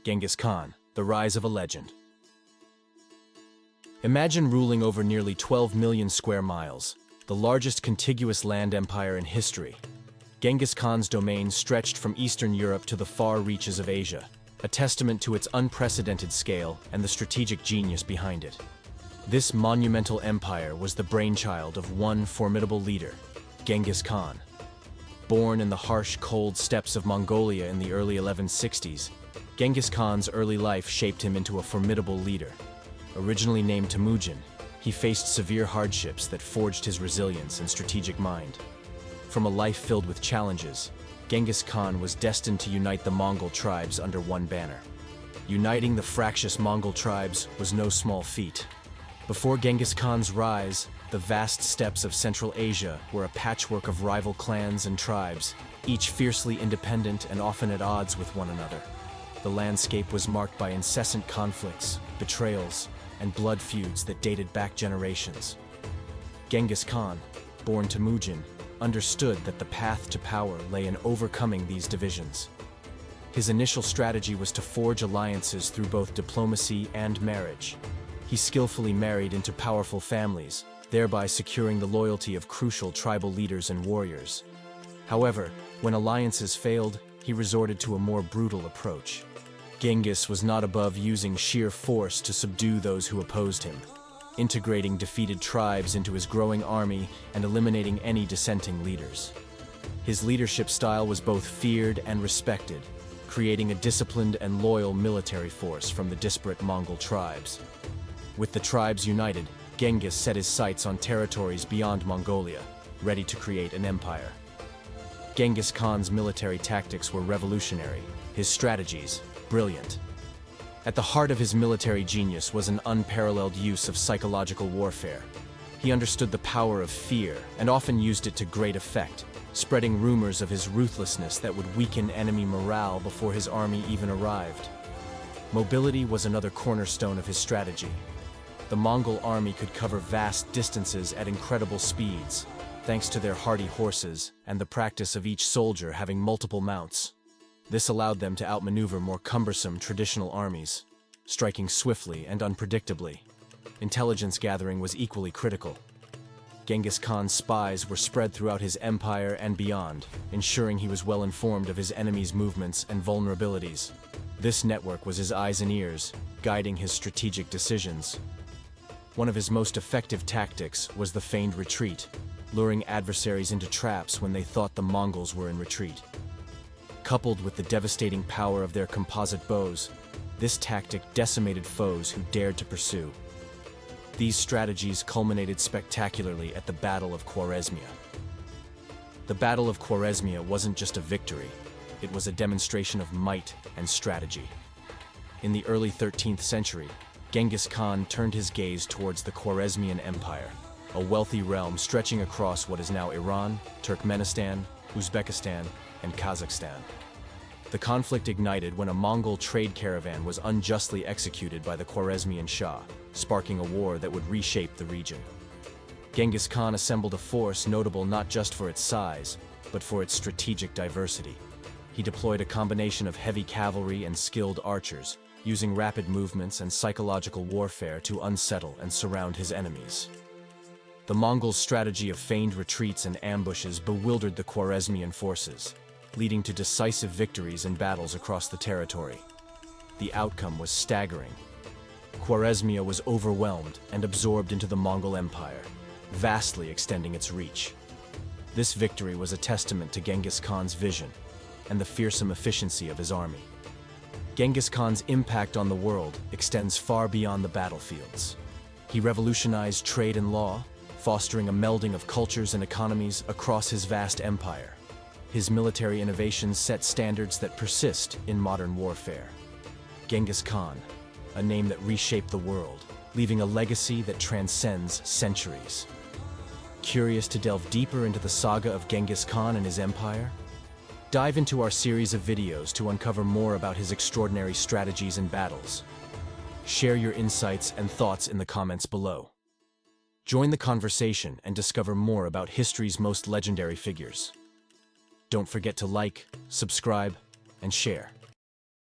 Genghis Khan, the rise of a legend. Imagine ruling over nearly 12 million square miles, the largest contiguous land empire in history. Genghis Khan's domain stretched from Eastern Europe to the far reaches of Asia, a testament to its unprecedented scale and the strategic genius behind it. This monumental empire was the brainchild of one formidable leader, Genghis Khan. Born in the harsh, cold steppes of Mongolia in the early 1160s, Genghis Khan's early life shaped him into a formidable leader. Originally named Temujin, he faced severe hardships that forged his resilience and strategic mind. From a life filled with challenges, Genghis Khan was destined to unite the Mongol tribes under one banner. Uniting the fractious Mongol tribes was no small feat. Before Genghis Khan's rise, the vast steppes of Central Asia were a patchwork of rival clans and tribes, each fiercely independent and often at odds with one another. The landscape was marked by incessant conflicts, betrayals, and blood feuds that dated back generations. Genghis Khan, born Temujin, understood that the path to power lay in overcoming these divisions. His initial strategy was to forge alliances through both diplomacy and marriage. He skillfully married into powerful families, thereby securing the loyalty of crucial tribal leaders and warriors. However, when alliances failed, he resorted to a more brutal approach. Genghis was not above using sheer force to subdue those who opposed him, integrating defeated tribes into his growing army and eliminating any dissenting leaders. His leadership style was both feared and respected, creating a disciplined and loyal military force from the disparate Mongol tribes. With the tribes united, Genghis set his sights on territories beyond Mongolia, ready to create an empire. Genghis Khan's military tactics were revolutionary, his strategies brilliant. At the heart of his military genius was an unparalleled use of psychological warfare. He understood the power of fear and often used it to great effect, spreading rumors of his ruthlessness that would weaken enemy morale before his army even arrived. Mobility was another cornerstone of his strategy. The Mongol army could cover vast distances at incredible speeds, thanks to their hardy horses and the practice of each soldier having multiple mounts. This allowed them to outmaneuver more cumbersome traditional armies, striking swiftly and unpredictably. Intelligence gathering was equally critical. Genghis Khan's spies were spread throughout his empire and beyond, ensuring he was well informed of his enemies' movements and vulnerabilities. This network was his eyes and ears, guiding his strategic decisions. One of his most effective tactics was the feigned retreat, luring adversaries into traps when they thought the Mongols were in retreat. Coupled with the devastating power of their composite bows, this tactic decimated foes who dared to pursue. These strategies culminated spectacularly at the Battle of Khwarezmia. The Battle of Khwarezmia wasn't just a victory, it was a demonstration of might and strategy. In the early 13th century, Genghis Khan turned his gaze towards the Khwarezmian Empire, a wealthy realm stretching across what is now Iran, Turkmenistan, Uzbekistan, and Kazakhstan. The conflict ignited when a Mongol trade caravan was unjustly executed by the Khwarezmian Shah, sparking a war that would reshape the region. Genghis Khan assembled a force notable not just for its size, but for its strategic diversity. He deployed a combination of heavy cavalry and skilled archers, using rapid movements and psychological warfare to unsettle and surround his enemies. The Mongols' strategy of feigned retreats and ambushes bewildered the Khwarezmian forces, leading to decisive victories in battles across the territory. The outcome was staggering. Khwarezmia was overwhelmed and absorbed into the Mongol Empire, vastly extending its reach. This victory was a testament to Genghis Khan's vision and the fearsome efficiency of his army. Genghis Khan's impact on the world extends far beyond the battlefields. He revolutionized trade and law, fostering a melding of cultures and economies across his vast empire. His military innovations set standards that persist in modern warfare. Genghis Khan, a name that reshaped the world, leaving a legacy that transcends centuries. Curious to delve deeper into the saga of Genghis Khan and his empire? Dive into our series of videos to uncover more about his extraordinary strategies and battles. Share your insights and thoughts in the comments below. Join the conversation and discover more about history's most legendary figures. Don't forget to like, subscribe, and share.